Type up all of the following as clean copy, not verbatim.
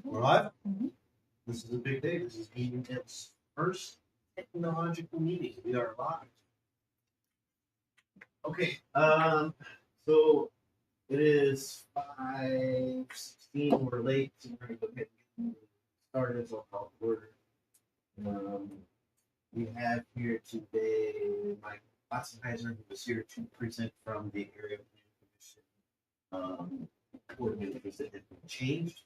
We're live. This is a big day. This is Uniondale's first technological meeting. We are live. Okay. So it is 5:16. We're late. So we're gonna go ahead and get started. So I'll call it order. Um, we have here today Mike Watson-Heiser, who was here to present from the area plan commission. Ordinances that have been changed.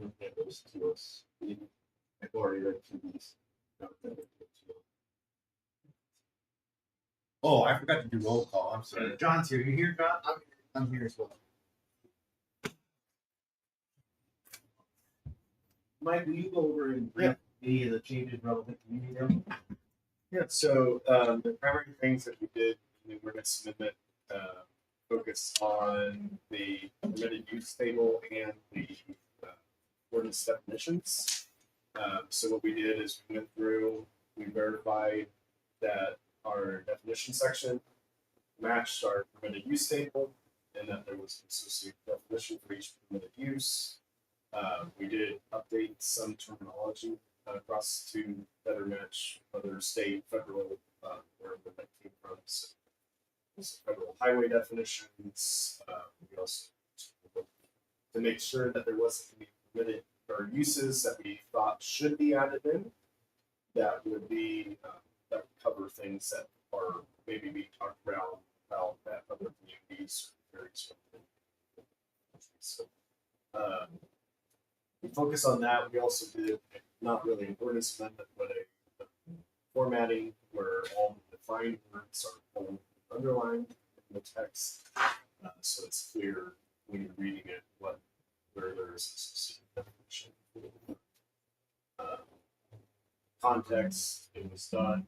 Okay, those to us. I've already read through these. Oh, I forgot to do roll call. I'm sorry. John's here. You here, John? I'm here as well. Mike, will you go over and any of the changes relevant to Uniondale? Yeah, so the primary things that we did in the ordinance amendment focus on the permitted use table and the ordinance definitions. So what we did is we went through, we verified that our definition section matched our permitted use table and that there was an associated definition for each permitted use. We did update some terminology across to better match other state, federal, wherever that came from. So federal highway definitions. We also to make sure that there wasn't any permitted or uses that we thought should be added in that would be that would cover things that are maybe being talked about that other communities or areas. So we focus on that. We also did not really an ordinance amendment, but a formatting where all the defined words are bold, underlined in the text, so it's clear when you're reading it where there is a specific definition. Context, it was done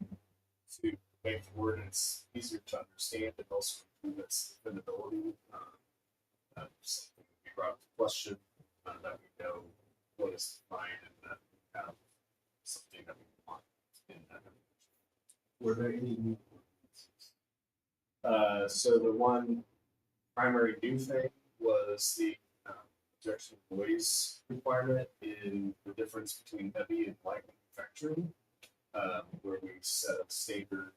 to make the ordinance easier to understand and also improve its defendability. Something we brought up the question that we know what is defined and that we have something that we want in that definition. Were there any new so the one primary new thing was the projection noise requirement in the difference between heavy and light manufacturing, where we set a standard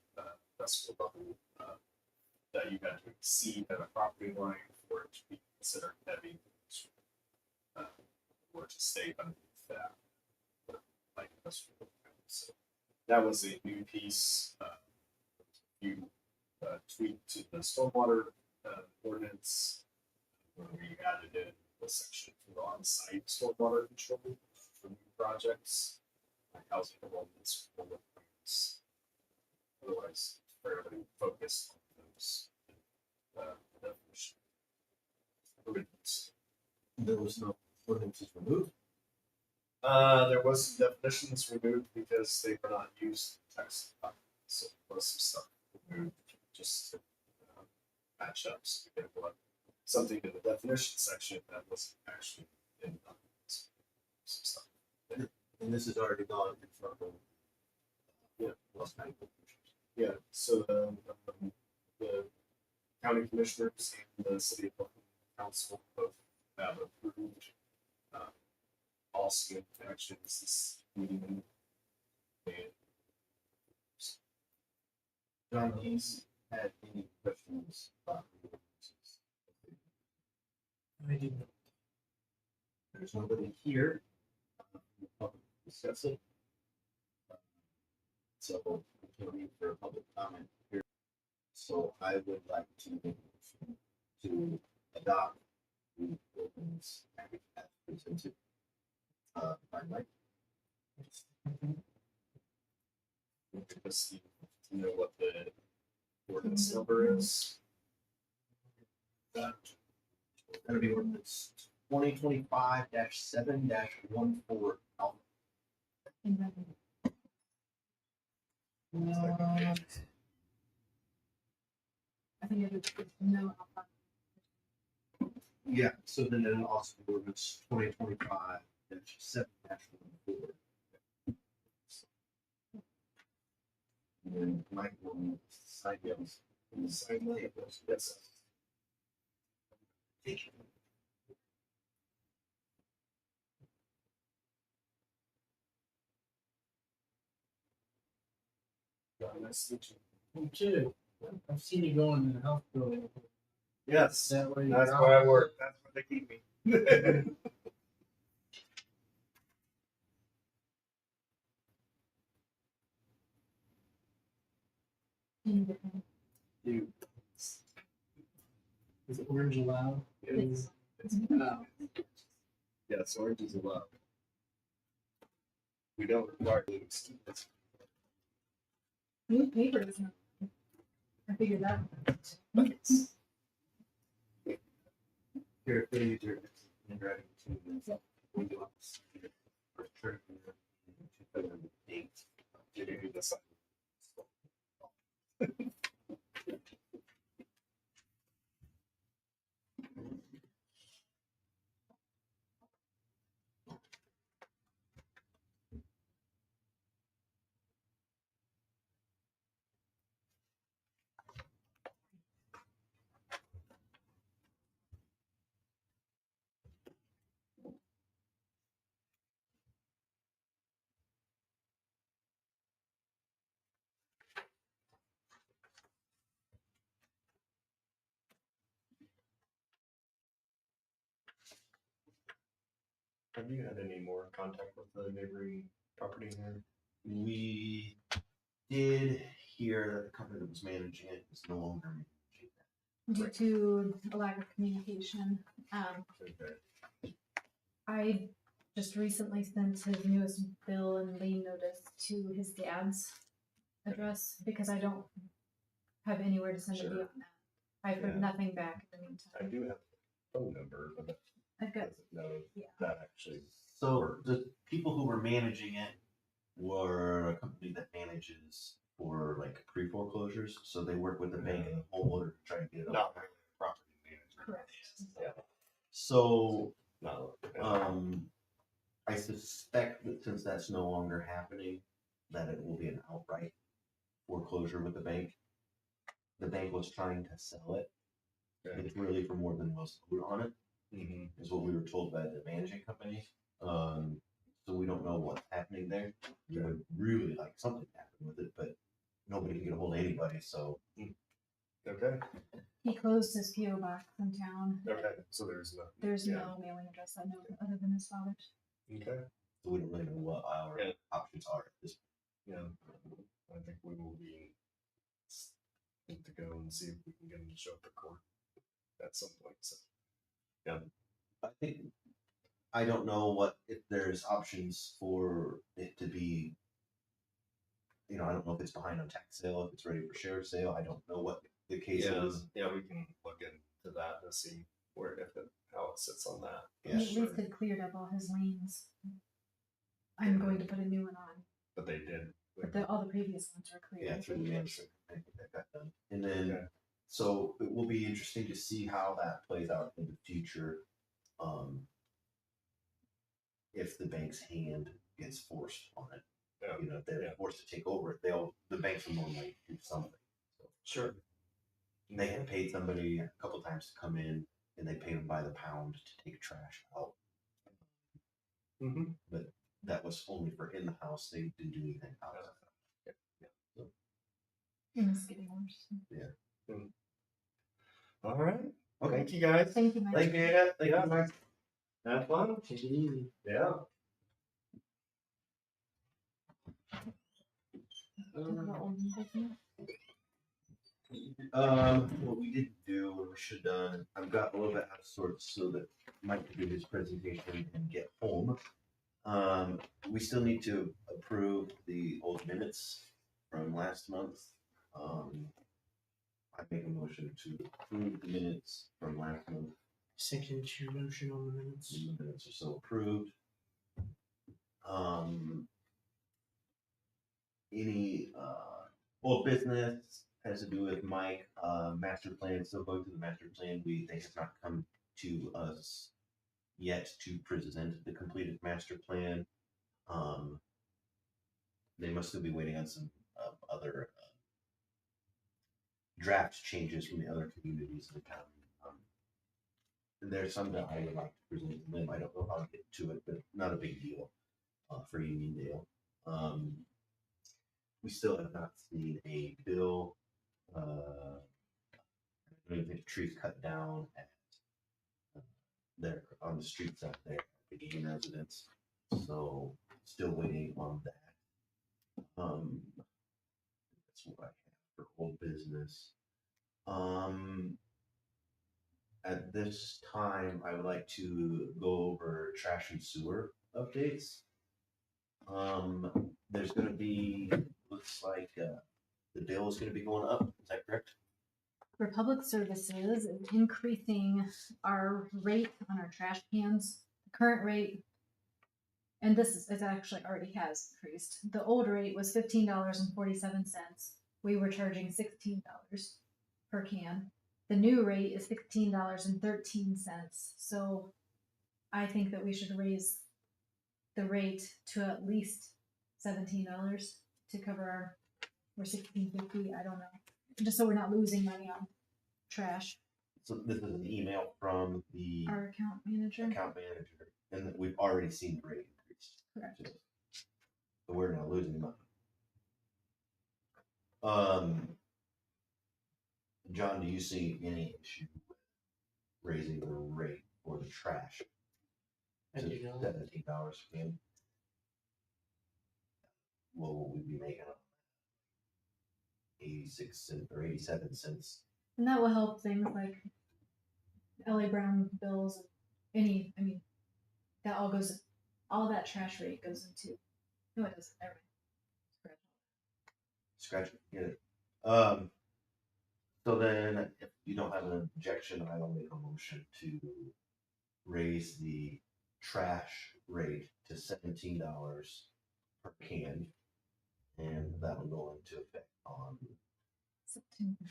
decibel level that you had to exceed at a property line for it to be considered heavy, or to stay underneath that light industrial. So that was a new piece. You tweak to the stormwater ordinance where we added in a section for on-site stormwater control for new projects, like housing developments, otherwise fairly focused on those definition. There was no ordinances removed. There was some definitions removed because they were not used in text. So there was some stuff removed just to match up. So we did something in the definition section that wasn't actually in some stuff. And this has already gone in front of Los County Commissioners. Yeah, so the county commissioners and the city of Buffalo council both have approved all CM actions this meeting. John, he's had any questions about the ordinances? I do not. There's nobody here from the public to discuss it. So we can't need for a public comment here. So I would like to make a motion to adopt the ordinance package as presented by Mike. Just to know what the ordinance number is. That'll be ordinance 2025-7-14 alpha. I think it's no alpha. Yeah, so then it'll also be ordinance 2025-7-14. And then Mike will sign those. Sign labels, yes. Thank you. Nice to meet you. You too. I've seen you going to the health building. Yes, That way. that's where I work. That's where they keep me. You. Is orange allowed? It's- Wow. Yes, orange is allowed. We don't require loose. New paper is not. I figured that. Here, put it your handwriting to Windows. For sure. 2008. You can do this. Have you had any more contact with the neighboring property here? We did hear that the company that was managing it is no longer managing it. Due to a lack of communication. Okay. I just recently sent his newest bill and lien notice to his dad's address because I don't have anywhere to send it Sure. beyond that. I've heard Yeah. nothing back in the I meantime. do have a phone number, but I've got, doesn't know yeah. that actually. So the people who were managing it were a company that manages for like pre-foreclosures. So they work with the bank and the homeowner to try to get it Not up. really property management. Correct. Yeah. So No. I suspect that since that's no longer happening, that it will be an outright foreclosure with the bank. The bank was trying to sell it. Okay. It's really for more than was owed on it, Mm-hmm. is what we were told by the managing company. So we don't know what's happening there. We would really like something to happen with it, but nobody can get a hold of anybody, so. Okay. He closed his PO box in town. Okay. So there's no. There's Yeah. no mailing address I know other than his father's. Okay. So we don't really know what our Yeah. options are at this Yeah. I think we will be need to go and see if we can get him to show up at court at some point. So. Yeah. I think, I don't know if there's options for it to be, I don't know if it's behind on tax sale, if it's ready for sheriff's sale, I don't know what the case is. Yeah, we can look into that to see how it sits on that. He at least had cleared up all his liens. I'm going to put a new one on, But they did. but all the previous ones are clear. Yeah, through the management, I think that got done. And then, Okay. so it will be interesting to see how that plays out in the future. If the bank's hand gets forced on it, Yeah. if they're Yeah. forced to take over it, the banks will normally do something. So Sure. they had paid somebody a couple times to come in, and they paid them by the pound to take trash out. Mm-hmm. But that was only for in the house. They didn't do anything outside. And it's getting worse. All right. Okay. Thank you guys. Thank you, Mike. Thank you, Annette. Thank Yeah. you, Mike. Have fun. Take it easy. Yeah. Talk about old new business. What we didn't do, what we should have done, I've got a little bit out of sorts so that Mike can do his presentation and get home. We still need to approve the old minutes from last month. I make a motion to approve the minutes from last month. Second to your motion on the minutes. The minutes are so approved. Any old business has to do with Mike, master plan, still going through the master plan. They have not come to us yet to present the completed master plan. They must still be waiting on some other draft changes from the other communities in the town. And there's some that I would like to present to them. I don't know how to get to it, but not a big deal for Uniondale. we still have not seen a bill, I don't even think trees cut down at there on the streets out there, the game residents. So still waiting on that. That's what I have for old business. At this time, I would like to go over trash and sewer updates. There's gonna be, looks like, the bill is gonna be going up, is that correct? For public services, it's increasing our rate on our trash cans. The current rate, and this is, it actually already has increased. The old rate was $15.47. We were charging $16 per can. The new rate is $16.13. So I think that we should raise the rate to at least $17 to cover our, or $16.50, I don't know. Just so we're not losing money on trash. So this is an email from the Our account manager. account manager, and that we've already seen the rate increase. Correct. So we're not losing money. John, do you see any issue with raising the rate for the trash I to do not. $17 again? What will we be making up? 86 cents or 87 cents. And that will help things like LA Brown bills, any, I mean, that all goes, all that trash rate goes into, no, it doesn't, never mind. Scratch it, get it. So then, if you don't have an objection, I will make a motion to raise the trash rate to $17 per can. And that will go into effect on September.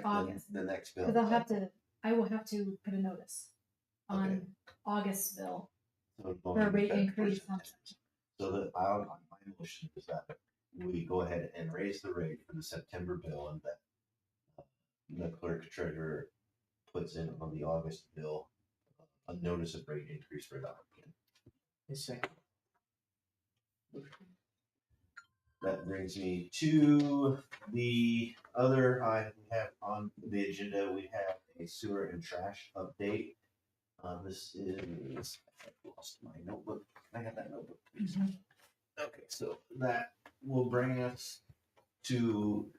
August. the next bill. Cause I will have to put a notice on August bill So for a rate increase. So that my motion is that we go ahead and raise the rate for the September bill, and that the clerk treasurer puts in on the August bill a notice of rate increase for that again. Second. That brings me to the other item we have on the agenda. We have a sewer and trash update. This is, I lost my notebook. Can I have that notebook, please? Okay, so that will bring us to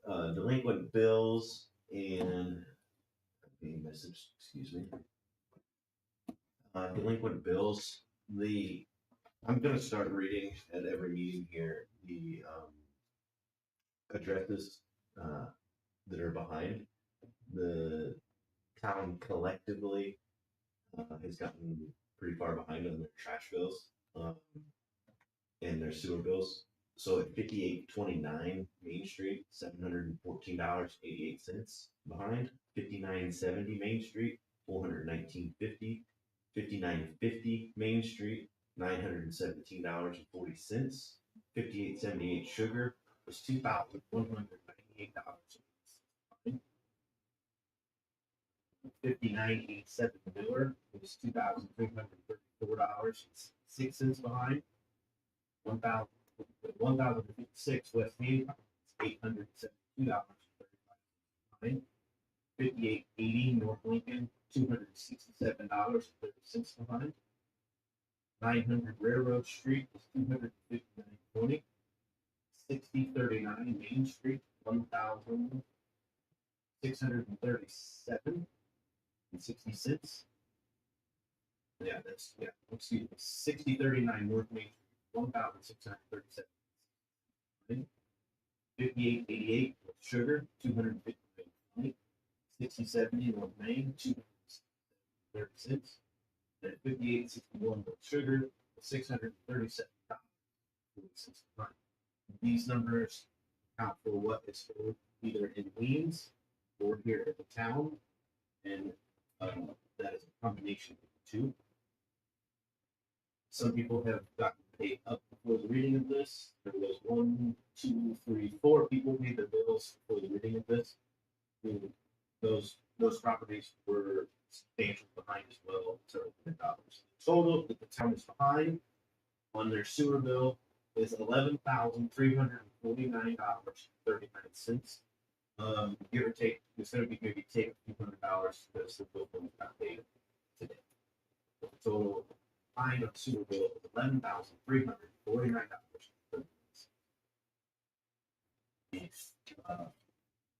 delinquent bills and a message, excuse me. Delinquent bills. I'm gonna start reading at every meeting here the addresses that are behind. The town collectively has gotten pretty far behind on their trash bills and their sewer bills. So at 5829 Main Street, $714.88 behind. 5970 Main Street, $419.50. 5950 Main Street, $917.40. 5878 Sugar was $2,198. 5987 Miller was $2,334.06 behind. 1056 West Main $872.35 behind. 5880 North Lincoln $267.36 behind. 900 Railroad Street was $259.20. 6039 Main Street $1,637.60. Yeah, that's excuse me. 6039 North Main Street $1,637. 5888 with Sugar $259.20. 6070 North Main $236. And 5861 with Sugar $637.46. These numbers account for what is owed either in liens or here at the town, and that is a combination of the two. Some people have gotten paid up before the reading of this. There was 1, 2, 3, 4 people paid their bills before the reading of this. And those properties were substantially behind as well, several $100. Total that the town is behind on their sewer bill is $11,349.39. Give or take, it's gonna be maybe take a few $100 because the bill got paid today. The total fine of sewer bill is $11,349.39.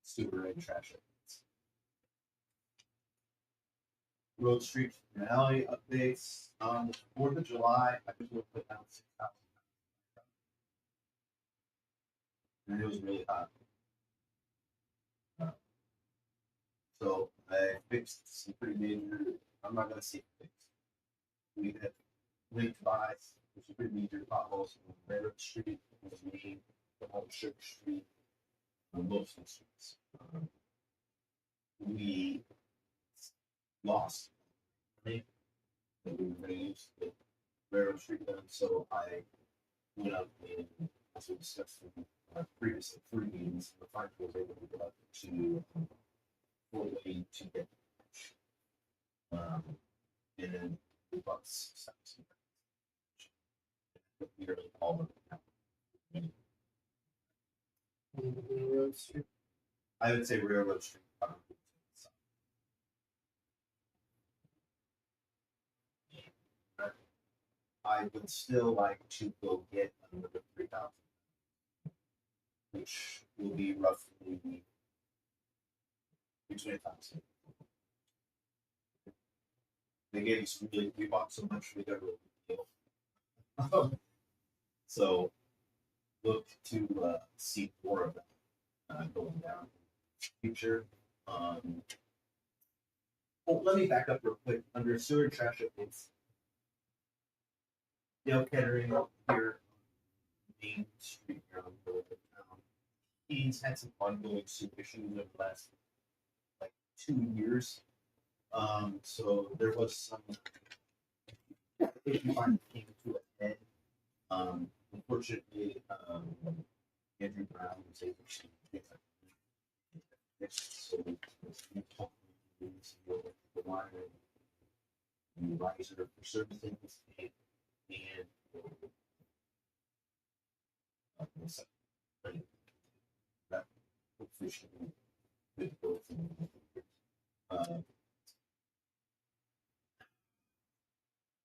Sewer and trash. Road, street, and alley updates on the 4th of July. I just will put down 6,000. And it was really hot. So I fixed some pretty major, I'm not gonna say fixed. We had linked by, which is pretty major potholes on Railroad Street, was Main, on Sugar Street, on most of the streets. We lost money that we were gonna use the Railroad Street done, so I went up and, as we discussed in our previous 3 meetings, the find was able to go up to 4 lane to get. And then we bought some. Nearly all of it. Railroad Street. I would say Railroad Street. Probably. I would still like to go get another 3,000, which will be roughly between 1,000. They gave us some really, we bought so much, we got a really good deal. So look to see more of that going down in the future. Oh, let me back up real quick. Under sewer and trash updates, Dale Kettering up here on Main Street here on the town. He's had some ongoing sewer issues over the last like 2 years. So there was some issue finally came to a head. Unfortunately, Andrew Brown was able to get that fixed. So the wire and the riser for servicing this tank and that officially good both.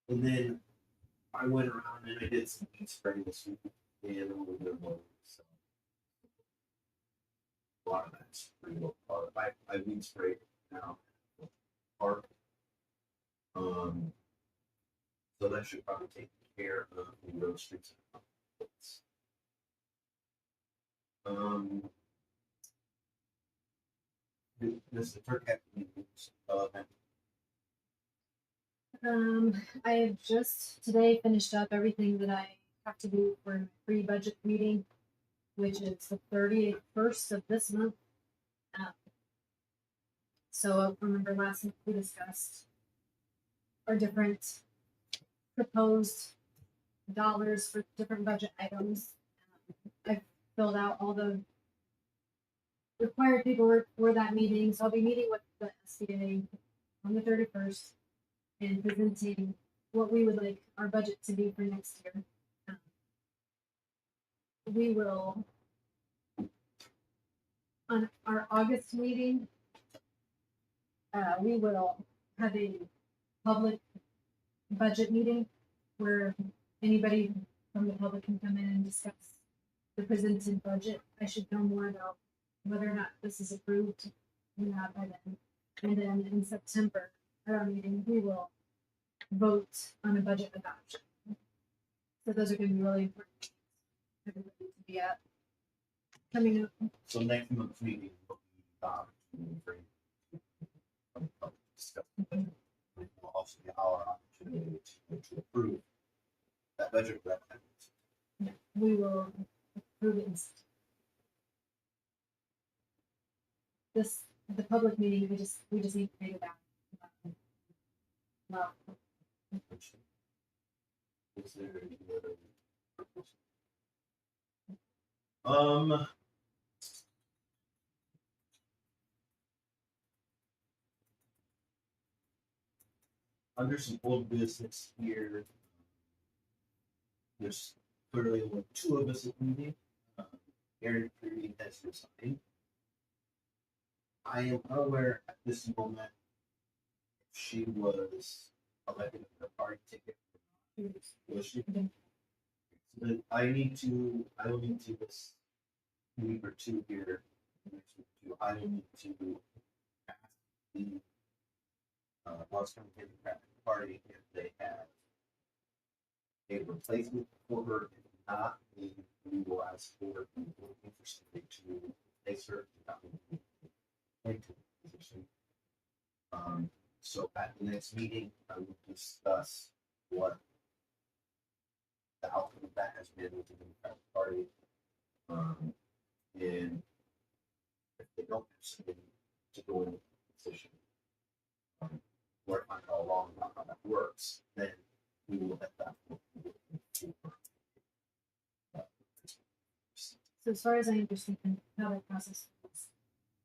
And then I went around and I did some weed spray this week and a little bit of more. So a lot of that's pretty low quality. I weed sprayed now. Park. So that should probably take care of the road streets. This the Turk development. I have just today finished up everything that I have to do for my pre-budget meeting, which is the 31st of this month. So remember last week we discussed our different proposed dollars for different budget items. I've filled out all the required paperwork for that meeting, so I'll be meeting with the SBA on the 31st and presenting what we would like our budget to be for next year. We will, on our August meeting, we will have a public budget meeting where anybody from the public can come in and discuss the presented budget. I should know more about whether or not this is approved or not by then. And then in September, at our meeting, we will vote on a budget adoption. So those are going to be really important for everybody to be at. Coming up. So next month's meeting will be discussion. We will also get our opportunity to approve that budget. Yeah, we will approve it. This, the public meeting, we just need to make it out. Well, Is there any other purpose? Under some old business here, there's clearly only two of us at the meeting. Aaron Creedy has resigned. I am unaware at this moment if she was elected for a party ticket. Was she? So then I will need to this week or two here. Next week or two, I will need to ask the Los County Democratic Party if they have a replacement for her. If not, then we will ask for looking for somebody to replace her. Into the position. So at the next meeting, I will discuss what the outcome of that has been with the Democratic Party. And if they don't have somebody to go in the position, or find out along about how that works, then we will let that. So as far as I understand how that process works,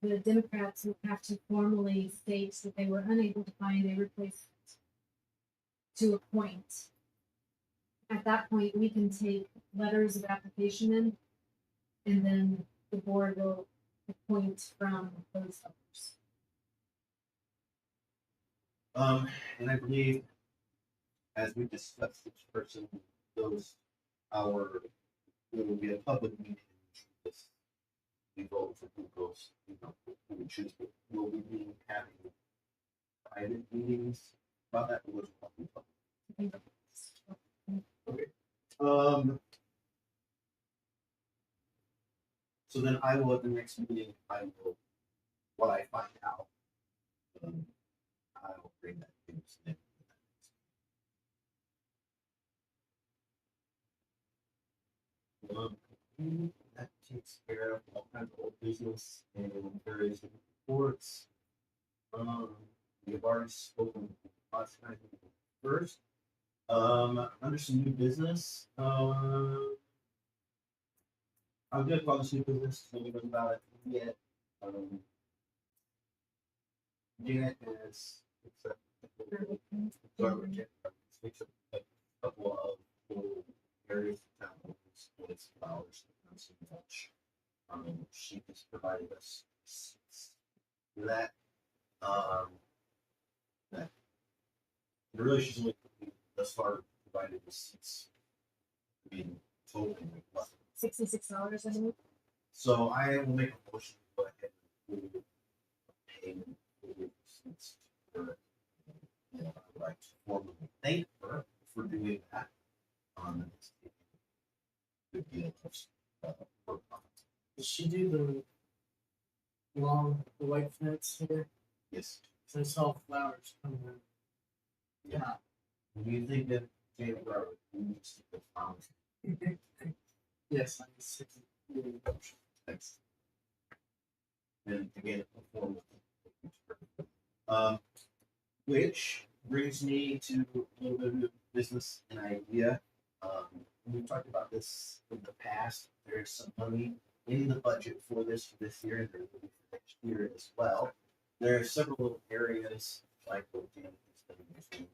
the Democrats would have to formally state that they were unable to find a replacement to appoint. At that point, we can take letters of application in, and then the board will appoint from those others. And I believe, as we discussed each person, there will be a public meeting. In which we vote for who goes, who we choose. But will we be having private meetings about that? Or was it public? Okay. So then I will, at the next meeting, what I find out, I will bring that to you. That takes care of all kinds of old business and various different reports. We have already spoken last time first. Under some new business, I'm gonna call this new business, so we know about it yet. Janet has, fixed a couple of little areas of town, with flowers, not so much. She has provided us seats for that. That really she's only thus far provided the seats. I mean, totally like less. $66 a month. So I will make a motion to go ahead and approve payment for the seats. And I would like to formally thank her for doing that. It's a good deal of work on it. Did she do the white fence here? Yes. So I saw flowers coming in. Yeah. Do you think that Jane Brown needs to put flowers? Yes, I was sick of doing the motion. Thanks. And again, perform. Which brings me to a little bit of business and idea. We've talked about this in the past. There's some money in the budget for this year, and there will be for next year as well. There are several little areas like what Dan has been using